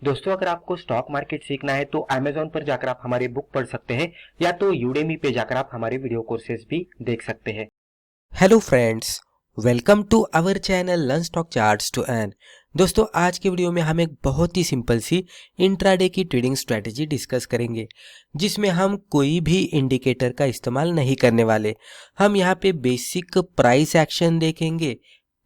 दोस्तों, अगर आपको स्टॉक मार्केट सीखना है तो Amazon पर जाकर आप हमारे बुक पढ़ सकते हैं या तो Udemy पे जाकर आप हमारे वीडियो कोर्सेज भी देख सकते हैं। Hello friends, welcome to our channel learn stock charts to earn. दोस्तों, आज के वीडियो में हम एक बहुत ही सिंपल सी इंट्राडे की ट्रेडिंग स्ट्रेटेजी डिस्कस करेंगे, जिसमें हम कोई भी इंडिकेटर का इस्तेमाल नहीं करने वाले। हम यहाँ पे बेसिक प्राइस एक्शन देखेंगे,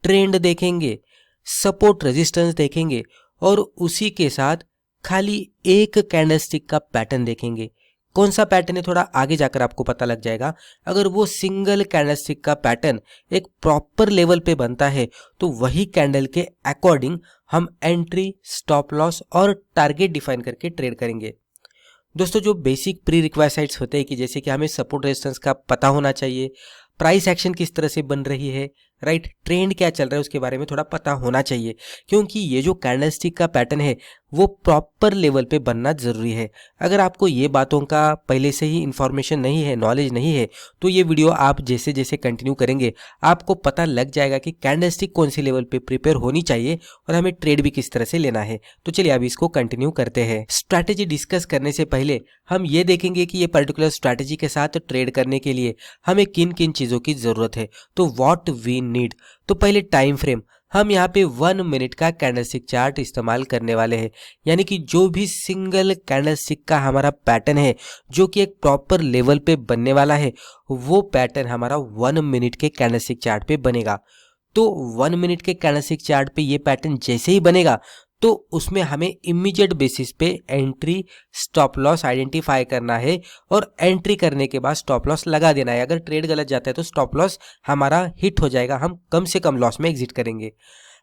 ट्रेंड देखेंगे, सपोर्ट रेजिस्टेंस देखेंगे और उसी के साथ खाली एक कैंडलस्टिक का पैटर्न देखेंगे। कौन सा पैटर्न है थोड़ा आगे जाकर आपको पता लग जाएगा। अगर वो सिंगल कैंडलस्टिक का पैटर्न एक प्रॉपर लेवल पे बनता है तो वही कैंडल के अकॉर्डिंग हम एंट्री, स्टॉप लॉस और टारगेट डिफाइन करके ट्रेड करेंगे। दोस्तों, जो बेसिक प्री रिक्वायरमेंट्स होते हैं कि जैसे कि हमें सपोर्ट रेजिस्टेंस का पता होना चाहिए, प्राइस एक्शन किस तरह से बन रही है, राइट, ट्रेंड क्या चल रहा है उसके बारे में थोड़ा पता होना चाहिए, क्योंकि ये जो कैंडलस्टिक का पैटर्न है वो प्रॉपर लेवल पे बनना जरूरी है। अगर आपको ये बातों का पहले से ही इंफॉर्मेशन नहीं है, नॉलेज नहीं है, तो ये वीडियो आप जैसे जैसे कंटिन्यू करेंगे आपको पता लग जाएगा कि कैंडलस्टिक कौन सी लेवल पे प्रिपेयर होनी चाहिए और हमें ट्रेड भी किस तरह से लेना है। तो चलिए अब इसको कंटिन्यू करते हैं। स्ट्रैटेजी डिस्कस करने से पहले हम ये देखेंगे कि ये पर्टिकुलर स्ट्रैटेजी के साथ ट्रेड करने के लिए हमें किन किन चीज़ों की ज़रूरत है। तो व्हाट वी नीड, तो पहले टाइम फ्रेम। हम यहाँ पे 1 मिनट का कैंडलस्टिक चार्ट इस्तेमाल करने वाले हैं, यानी कि जो भी सिंगल कैंडलस्टिक का हमारा पैटर्न है जो कि एक प्रॉपर लेवल पे बनने वाला है, वो पैटर्न हमारा 1 मिनट के कैंडलस्टिक चार्ट पे बनेगा। तो 1 मिनट के कैंडलस्टिक चार्ट पे ये पैटर्न जैसे ही बनेगा तो उसमें हमें इमीडिएट बेसिस पे एंट्री, स्टॉप लॉस आइडेंटिफाई करना है और एंट्री करने के बाद स्टॉप लॉस लगा देना है। अगर ट्रेड गलत जाता है तो स्टॉप लॉस हमारा हिट हो जाएगा, हम कम से कम लॉस में एग्जिट करेंगे।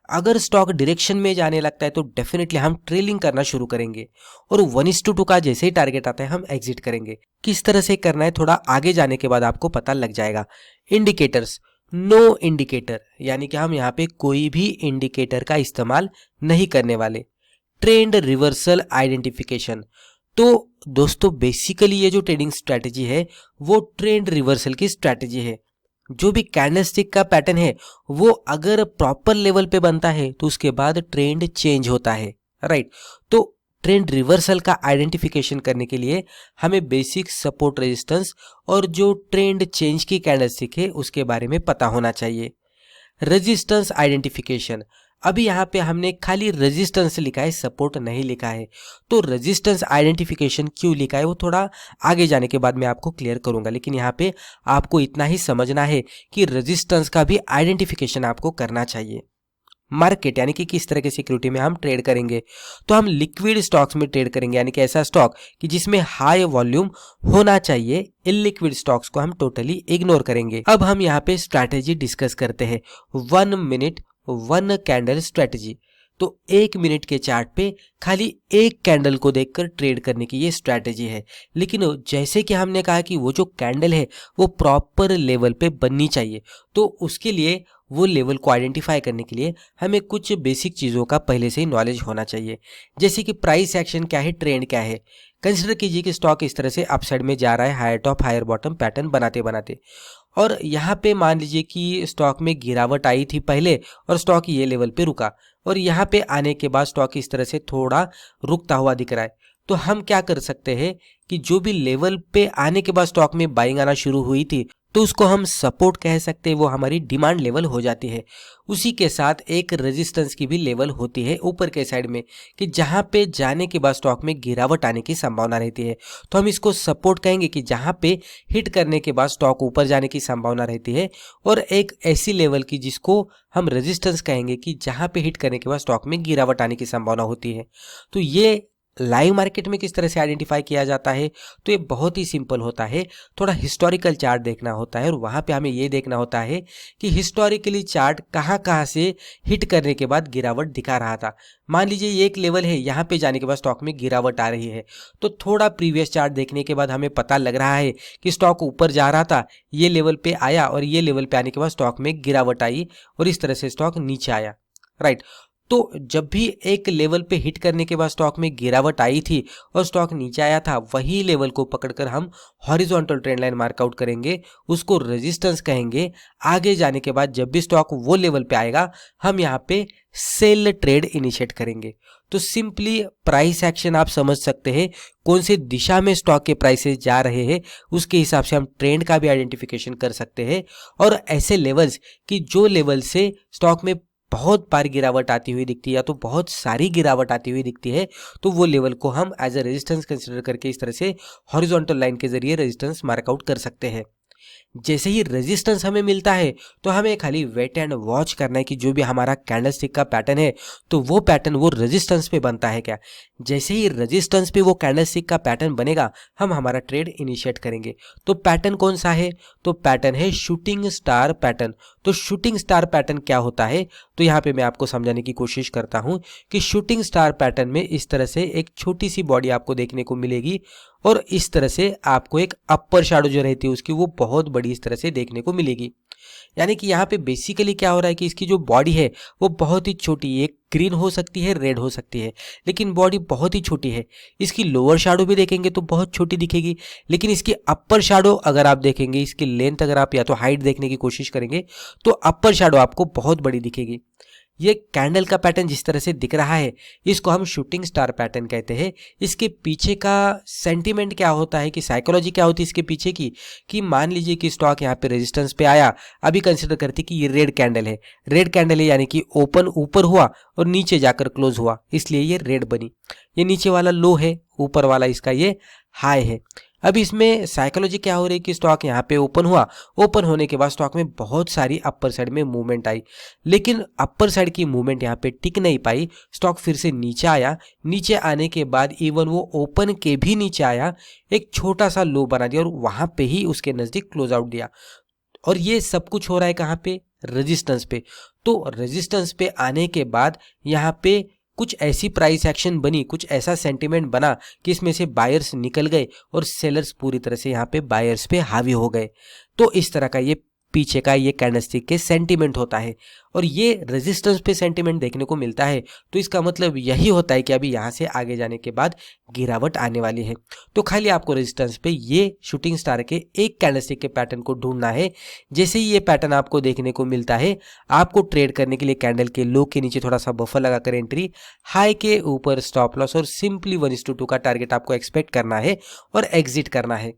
अगर स्टॉक डायरेक्शन में जाने लगता है तो डेफिनेटली हम ट्रेलिंग करना शुरू करेंगे और 1:2 का जैसे ही टारगेट आता है हम एग्जिट करेंगे। किस तरह से करना है थोड़ा आगे जाने के बाद आपको पता लग जाएगा। इंडिकेटर्स, नो इंडिकेटर, यानी कि हम यहाँ पे कोई भी इंडिकेटर का इस्तेमाल नहीं करने वाले। ट्रेंड रिवर्सल आइडेंटिफिकेशन, तो दोस्तों बेसिकली ये जो ट्रेडिंग स्ट्रैटेजी है वो ट्रेंड रिवर्सल की स्ट्रैटेजी है। जो भी कैंडलस्टिक का पैटर्न है वो अगर प्रॉपर लेवल पे बनता है तो उसके बाद ट्रेंड चेंज होता है, राइट। तो ट्रेंड रिवर्सल का आइडेंटिफिकेशन करने के लिए हमें बेसिक सपोर्ट रेजिस्टेंस और जो ट्रेंड चेंज की कैंडलस्टिक है उसके बारे में पता होना चाहिए। रेजिस्टेंस आइडेंटिफिकेशन, अभी यहाँ पे हमने खाली रेजिस्टेंस लिखा है, सपोर्ट नहीं लिखा है। तो रेजिस्टेंस आइडेंटिफिकेशन क्यों लिखा है वो थोड़ा आगे जाने के बाद मैं आपको क्लियर करूंगा, लेकिन यहाँ पे आपको इतना ही समझना है कि रेजिस्टेंस का भी आइडेंटिफिकेशन आपको करना चाहिए। मार्केट यानी कि किस तरह की सिक्योरिटी में हम ट्रेड करेंगे, तो हम लिक्विड स्टॉक्स में ट्रेड करेंगे, यानी कि ऐसा स्टॉक कि जिसमें हाई वॉल्यूम होना चाहिए। इलिक्विड स्टॉक्स को हम टोटली इग्नोर करेंगे। अब हम यहाँ पे स्ट्रैटेजी डिस्कस करते हैं, 1 मिनट 1 कैंडल स्ट्रैटेजी। तो 1 मिनट के चार्ट पे खाली एक कैंडल को देखकर ट्रेड करने की ये स्ट्रैटेजी है। लेकिन जैसे कि हमने कहा कि वो जो कैंडल है वो प्रॉपर लेवल पे बननी चाहिए, तो उसके लिए वो लेवल को आइडेंटिफाई करने के लिए हमें कुछ बेसिक चीज़ों का पहले से ही नॉलेज होना चाहिए, जैसे कि प्राइस एक्शन क्या है, ट्रेंड क्या है। कंसिडर कीजिए कि स्टॉक इस तरह से अपसाइड में जा रहा है, higher top higher bottom pattern बनाते बनाते, और यहाँ पे मान लीजिए कि स्टॉक में गिरावट आई थी पहले और स्टॉक ये लेवल पे रुका, और यहाँ पे आने के बाद स्टॉक इस तरह से थोड़ा रुकता हुआ दिख रहा है। तो हम क्या कर सकते हैं कि जो भी लेवल पे आने के बाद स्टॉक में बाइंग आना शुरू हुई थी तो उसको हम सपोर्ट कह सकते हैं, वो हमारी डिमांड लेवल हो जाती है। उसी के साथ एक रेजिस्टेंस की भी लेवल होती है ऊपर के साइड में, कि जहाँ पे जाने के बाद स्टॉक में गिरावट आने की संभावना रहती है, तो हम इसको सपोर्ट कहेंगे कि जहाँ पे हिट करने के बाद स्टॉक ऊपर जाने की संभावना रहती है, और एक ऐसी लेवल की जिसको हम रेजिस्टेंस कहेंगे कि जहाँ पे हिट करने के बाद स्टॉक में गिरावट आने की संभावना होती है। तो ये लाइव मार्केट में किस तरह से आइडेंटिफाई किया जाता है, तो ये बहुत ही सिंपल होता है। थोड़ा हिस्टोरिकल चार्ट देखना होता है और वहाँ पे हमें ये देखना होता है कि हिस्टोरिकली चार्ट कहाँ कहाँ से हिट करने के बाद गिरावट दिखा रहा था। मान लीजिए ये एक लेवल है, यहाँ पे जाने के बाद स्टॉक में गिरावट आ रही है, तो थोड़ा प्रीवियस चार्ट देखने के बाद हमें पता लग रहा है कि स्टॉक ऊपर जा रहा था, ये लेवल पे आया और ये लेवल पे आने के बाद स्टॉक में गिरावट आई और इस तरह से स्टॉक नीचे आया, राइट। तो जब भी एक लेवल पे हिट करने के बाद स्टॉक में गिरावट आई थी और स्टॉक नीचे आया था, वही लेवल को पकड़कर हम हॉरिजॉन्टल ट्रेंड लाइन मार्कआउट करेंगे, उसको रेजिस्टेंस कहेंगे। आगे जाने के बाद जब भी स्टॉक वो लेवल पे आएगा, हम यहाँ पे सेल ट्रेड इनिशिएट करेंगे। तो सिंपली प्राइस एक्शन आप समझ सकते हैं, कौन से दिशा में स्टॉक के प्राइसेस जा रहे हैं, उसके हिसाब से हम ट्रेंड का भी आइडेंटिफिकेशन कर सकते हैं। और ऐसे लेवल्स कि जो लेवल से स्टॉक में बहुत बार गिरावट आती हुई दिखती है या तो बहुत सारी गिरावट आती हुई दिखती है, तो वो लेवल को हम एज अ रेजिस्टेंस कंसिडर करके इस तरह से हॉरिजॉन्टल लाइन के जरिए रेजिस्टेंस मार्कआउट कर सकते हैं। जैसे ही रेजिस्टेंस हमें मिलता है तो हमें खाली वेट एंड वॉच करना है कि जो भी हमारा कैंडलस्टिक का पैटर्न है, तो वो पैटर्न वो रेजिस्टेंस पे बनता है क्या। जैसे ही रेजिस्टेंस पे वो कैंडलस्टिक का पैटर्न बनेगा, हम हमारा ट्रेड इनिशिएट करेंगे। तो पैटर्न कौन सा है? तो पैटर्न है शूटिंग स्टार पैटर्न। तो शूटिंग स्टार पैटर्न क्या होता है, तो यहाँ पे मैं आपको समझाने की कोशिश करता हूँ कि शूटिंग स्टार पैटर्न में इस तरह से एक छोटी सी बॉडी आपको देखने को मिलेगी और इस तरह से आपको एक अपर शैडो जो रहती है उसकी वो बहुत बड़ी इस तरह से देखने को मिलेगी। यानी कि यहाँ पे बेसिकली क्या हो रहा है कि इसकी जो बॉडी है वो बहुत ही छोटी है, ग्रीन हो सकती है, रेड हो सकती है, लेकिन बॉडी बहुत ही छोटी है। इसकी लोअर शैडो भी देखेंगे तो बहुत छोटी दिखेगी, लेकिन इसकी अपर शैडो अगर आप देखेंगे, इसकी लेंथ अगर आप या तो हाइट देखने की कोशिश करेंगे तो अपर शैडो आपको बहुत बड़ी दिखेगी। ये कैंडल का पैटर्न जिस तरह से दिख रहा है, इसको हम शूटिंग स्टार पैटर्न कहते हैं। इसके पीछे का सेंटीमेंट क्या होता है, कि साइकोलॉजी क्या होती है इसके पीछे की, कि मान लीजिए कि स्टॉक यहाँ पे रेजिस्टेंस पे आया, अभी कंसिडर करते कि ये रेड कैंडल है, रेड कैंडल है यानी कि ओपन ऊपर हुआ और नीचे जाकर क्लोज हुआ, इसलिए ये रेड बनी। ये नीचे वाला लो है, ऊपर वाला इसका ये हाई है। अब इसमें साइकोलॉजी क्या हो रही है कि स्टॉक यहाँ पे ओपन हुआ, ओपन होने के बाद स्टॉक में बहुत सारी अपर साइड में मूवमेंट आई, लेकिन अपर साइड की मूवमेंट यहाँ पे टिक नहीं पाई। स्टॉक फिर से नीचे आया, नीचे आने के बाद इवन वो ओपन के भी नीचे आया, एक छोटा सा लो बना दिया और वहां पे ही उसके नजदीक क्लोज आउट दिया। और ये सब कुछ हो रहा है कहाँ पे? रेजिस्टेंस पे। तो रेजिस्टेंस पे आने के बाद यहाँ पे कुछ ऐसी प्राइस एक्शन बनी, कुछ ऐसा सेंटीमेंट बना कि इसमें से बायर्स निकल गए और सेलर्स पूरी तरह से यहाँ पे बायर्स पे हावी हो गए। तो इस तरह का ये पीछे का ये कैंडलस्टिक के सेंटीमेंट होता है और ये रेजिस्टेंस पे सेंटीमेंट देखने को मिलता है। तो इसका मतलब यही होता है कि अभी यहाँ से आगे जाने के बाद गिरावट आने वाली है। तो खाली आपको रेजिस्टेंस पे ये शूटिंग स्टार के एक कैंडलस्टिक के पैटर्न को ढूंढना है। जैसे ही ये पैटर्न आपको देखने को मिलता है, आपको ट्रेड करने के लिए कैंडल के लो के नीचे थोड़ा सा बफर लगाकर एंट्री, हाई के ऊपर स्टॉप लॉस और सिंपली 1:2 का टारगेट आपको एक्सपेक्ट करना है और एग्जिट करना है।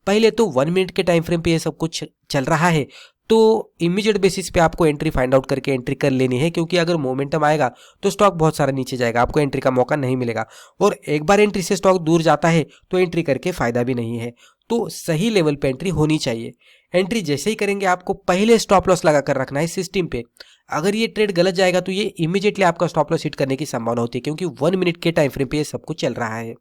पहले तो 1 मिनट के टाइम फ्रेम पे ये सब कुछ चल रहा है, तो इमीडिएट बेसिस पे आपको एंट्री फाइंड आउट करके एंट्री कर लेनी है, क्योंकि अगर मोमेंटम आएगा तो स्टॉक बहुत सारा नीचे जाएगा, आपको एंट्री का मौका नहीं मिलेगा। और एक बार एंट्री से स्टॉक दूर जाता है तो एंट्री करके फायदा भी नहीं है। तो सही लेवल पे एंट्री होनी चाहिए। एंट्री जैसे ही करेंगे, आपको पहले स्टॉप लॉस लगा कर रखना है सिस्टम पे। अगर ये ट्रेड गलत जाएगा तो ये इमीडिएटली आपका स्टॉप लॉस हिट करने की संभावना होती है, क्योंकि 1 मिनट के टाइम फ्रेम पे ये सब कुछ चल रहा है।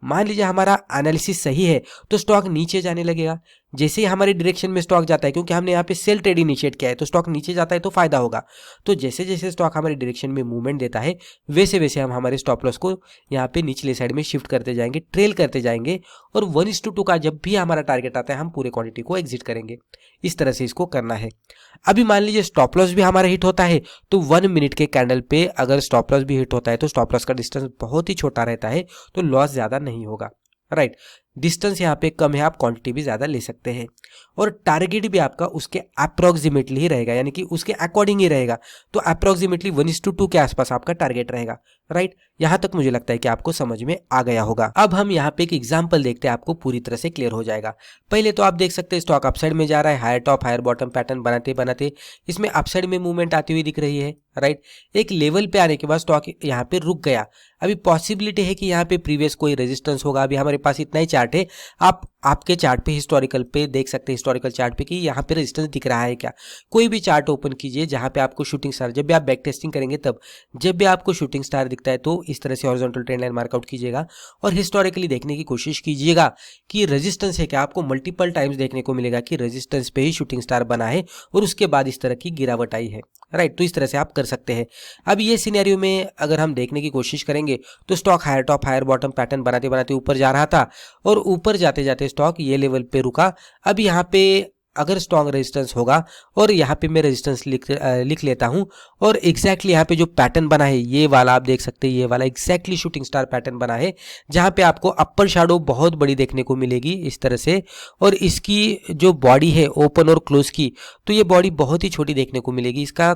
मान लीजिए हमारा एनालिसिस सही है तो स्टॉक नीचे जाने लगेगा। जैसे ही हमारे डायरेक्शन में स्टॉक जाता है, क्योंकि हमने यहाँ पे सेल ट्रेड इनिशिएट किया है, तो स्टॉक नीचे जाता है तो फायदा होगा। तो जैसे जैसे स्टॉक हमारे डायरेक्शन में मूवमेंट देता है, वैसे वैसे हम हमारे स्टॉप लॉस को यहाँ पे निचले साइड में शिफ्ट करते जाएंगे, ट्रेल करते जाएंगे और 1:2 का जब भी हमारा टारगेट आता है, हम पूरे क्वांटिटी को एग्जिट करेंगे। इस तरह से इसको करना है। अभी मान लीजिए स्टॉप लॉस भी हमारा हिट होता है, तो 1 मिनट के कैंडल पे अगर स्टॉप लॉस भी हिट होता है तो स्टॉप लॉस का डिस्टेंस बहुत ही छोटा रहता है, तो लॉस ज्यादा नहीं होगा। राइट, डिस्टेंस यहाँ पे कम है, आप क्वांटिटी भी ज्यादा ले सकते हैं और टारगेट भी आपका उसके अप्रोक्सीमेटली ही रहेगा, यानी कि उसके अकॉर्डिंग ही रहेगा। तो अप्रोक्सीमेटली 1:2 के आसपास आपका टारगेट रहेगा। राइट, यहाँ तक मुझे लगता है कि आपको समझ में आ गया होगा। अब हम यहाँ पे एक एग्जांपल देखते हैं, आपको पूरी तरह से क्लियर हो जाएगा। पहले तो आप देख सकते हैं स्टॉक अपसाइड में जा रहा है, higher top higher bottom pattern बनाते बनाते इसमें अपसाइड में मूवमेंट आती हुई दिख रही है। राइट, एक लेवल पे आने के बाद स्टॉक यहाँ पे रुक गया। अभी पॉसिबिलिटी है कि यहाँ पे प्रीवियस कोई रेजिस्टेंस होगा। अभी हमारे पास इतना ही चार्ट है, आप आपके चार्ट पे हिस्टोरिकल पे देख सकते हैं, हिस्टोरिकल चार्ट पे कि यहाँ पे रेजिस्टेंस दिख रहा है क्या। कोई भी चार्ट ओपन कीजिए जहाँ पे आपको शूटिंग स्टार, जब भी आप बैक टेस्टिंग करेंगे तब जब भी आपको शूटिंग स्टार दिखता है तो इस तरह से हॉरिजॉन्टल ट्रेंड लाइन मार्कआउट कीजिएगा और हिस्टोरिकली देखने की कोशिश कीजिएगा कि रेजिस्टेंस है क्या। आपको मल्टीपल टाइम्स देखने को मिलेगा कि रेजिस्टेंस पे ही शूटिंग स्टार बना है और उसके बाद इस तरह की गिरावट आई है। राइट, तो इस तरह से आप कर सकते हैं। अब ये सिनेरियो में अगर हम देखने की कोशिश करेंगे तो stock higher top higher bottom pattern बनाते बनाते ऊपर जा रहा था और ऊपर जाते जाते स्टॉक ये लेवल पे रुका। अब यहाँ पे अगर स्ट्रॉन्ग रेजिस्टेंस होगा, और यहाँ पे मैं रेजिस्टेंस लिख लेता हूँ, और एग्जैक्टली यहाँ पे जो पैटर्न बना है ये वाला आप देख सकते हैं, ये वाला एग्जैक्टली शूटिंग स्टार पैटर्न बना है, जहाँ पे आपको अपर शैडो बहुत बड़ी देखने को मिलेगी इस तरह से, और इसकी जो बॉडी है ओपन और क्लोज की, तो ये बॉडी बहुत ही छोटी देखने को मिलेगी। इसका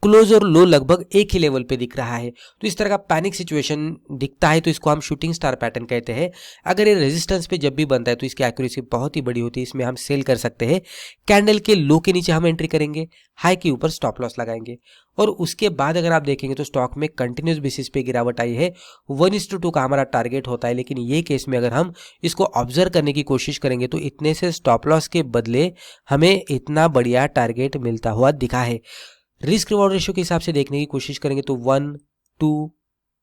क्लोज और लो लगभग एक ही लेवल पे दिख रहा है। तो इस तरह का पैनिक सिचुएशन दिखता है तो इसको हम शूटिंग स्टार पैटर्न कहते हैं। अगर ये रेजिस्टेंस पे जब भी बनता है तो इसकी एक्यूरेसी बहुत ही बड़ी होती है, इसमें हम सेल कर सकते हैं। कैंडल के लो के नीचे हम एंट्री करेंगे, हाई के ऊपर स्टॉप लॉस लगाएंगे, और उसके बाद अगर आप देखेंगे तो स्टॉक में कंटिन्यूस बेसिस पे गिरावट आई है। 1:2 का हमारा टारगेट होता है, लेकिन ये केस में अगर हम इसको ऑब्जर्व करने की कोशिश करेंगे तो इतने से स्टॉप लॉस के बदले हमें इतना बढ़िया टारगेट मिलता हुआ दिखा है। रिस्क रिवॉर्ड रेशियो के हिसाब से देखने की कोशिश करेंगे तो 1, 2,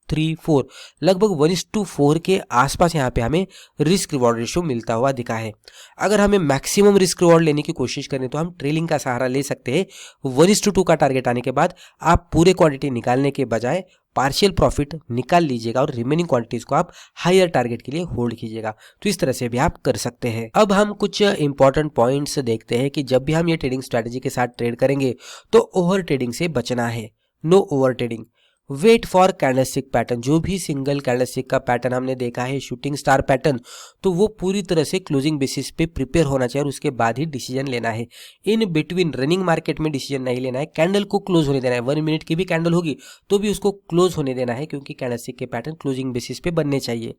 3, 4 लगभग 1:4 के आसपास यहाँ पे हमें रिस्क रिवॉर्ड रेशियो मिलता हुआ दिखा है। अगर हमें मैक्सिमम रिस्क रिवॉर्ड लेने की कोशिश करें तो हम ट्रेलिंग का सहारा ले सकते हैं। 1:2 का टारगेट आने के बाद आप पूरे क्वांटिटी निकालने के बजाय पार्शियल प्रॉफिट निकाल लीजिएगा और रिमेनिंग क्वांटिटीज को आप हायर टारगेट के लिए होल्ड कीजिएगा। तो इस तरह से भी आप कर सकते हैं। अब हम कुछ इंपॉर्टेंट पॉइंट्स देखते हैं कि जब भी हम ये ट्रेडिंग स्ट्रैटेजी के साथ ट्रेड करेंगे तो ओवर ट्रेडिंग से बचना है। No over trading. Wait for candlestick pattern. जो भी सिंगल कैंडलस्टिक का पैटर्न हमने देखा है शूटिंग स्टार पैटर्न, तो वो पूरी तरह से क्लोजिंग बेसिस पे प्रिपेयर होना चाहिए और उसके बाद ही डिसीजन लेना है। इन बिटवीन रनिंग मार्केट में डिसीजन नहीं लेना है। कैंडल को क्लोज होने देना है। 1 मिनट की भी कैंडल होगी तो भी उसको क्लोज होने देना है, क्योंकि कैंडलस्टिक के पैटर्न क्लोजिंग बेसिस पे बनने चाहिए।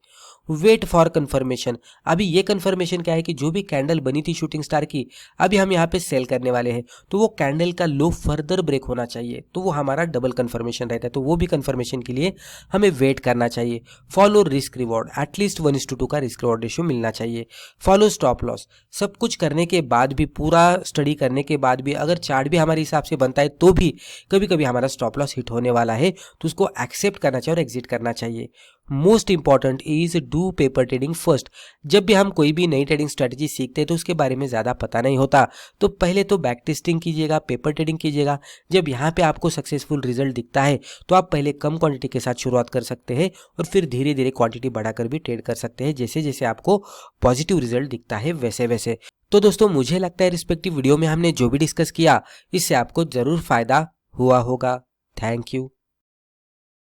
Wait for confirmation. अभी ये कंफर्मेशन क्या है कि जो भी कैंडल बनी थी शूटिंग स्टार की, अभी हम यहाँ पे सेल करने वाले हैं, तो वो कैंडल का लो फर्दर ब्रेक होना चाहिए, तो वो हमारा डबल कंफर्मेशन रहता है। तो वो भी कंफर्मेशन के लिए हमें वेट करना चाहिए। Follow risk reward. एटलीस्ट 1:2 का रिस्क रिवॉर्ड रेशियो मिलना चाहिए। Follow stop loss. सब कुछ करने के बाद भी, पूरा स्टडी करने के बाद भी, अगर चार्ट भी हमारे हिसाब से बनता है तो भी कभी कभी हमारा स्टॉप लॉस हिट होने वाला है, तो उसको एक्सेप्ट करना चाहिए और एग्जिट करना चाहिए। Most important is do paper trading first. जब भी हम कोई भी नई ट्रेडिंग स्ट्रेटेजी सीखते हैं तो उसके बारे में ज़्यादा पता नहीं होता, तो पहले तो बैक टेस्टिंग कीजिएगा, पेपर ट्रेडिंग कीजिएगा। जब यहाँ पे आपको सक्सेसफुल रिजल्ट दिखता है तो आप पहले कम क्वांटिटी के साथ शुरुआत कर सकते हैं और फिर धीरे धीरे क्वांटिटी बढ़ाकर भी ट्रेड कर सकते हैं, जैसे जैसे आपको पॉजिटिव रिजल्ट दिखता है वैसे वैसे। तो दोस्तों, मुझे लगता है रिस्पेक्टिव वीडियो में हमने जो भी डिस्कस किया इससे आपको ज़रूर फायदा हुआ होगा। Thank you.